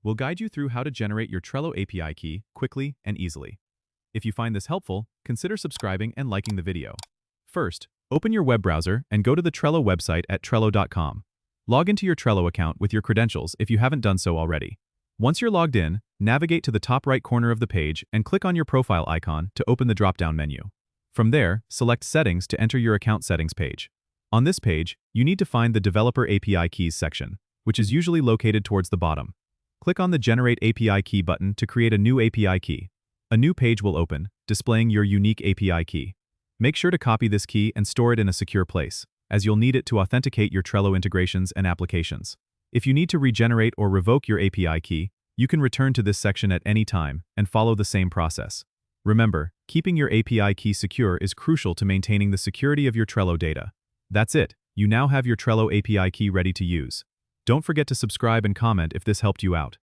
we'll guide you through how to generate your Trello API key quickly and easily. If you find this helpful, consider subscribing and liking the video. First, open your web browser and go to the Trello website at trello.com. Log into your Trello account with your credentials if you haven't done so already. Once you're logged in, navigate to the top right corner of the page and click on your profile icon to open the drop-down menu. From there, select Settings to enter your account settings page. On this page, you need to find the Developer API Keys section, which is usually located towards the bottom. Click on the Generate API Key button to create a new API key. A new page will open, displaying your unique API key. Make sure to copy this key and store it in a secure place, as you'll need it to authenticate your Trello integrations and applications. If you need to regenerate or revoke your API key, you can return to this section at any time and follow the same process. Remember, keeping your API key secure is crucial to maintaining the security of your Trello data. That's it. You now have your Trello API key ready to use. Don't forget to subscribe and comment if this helped you out.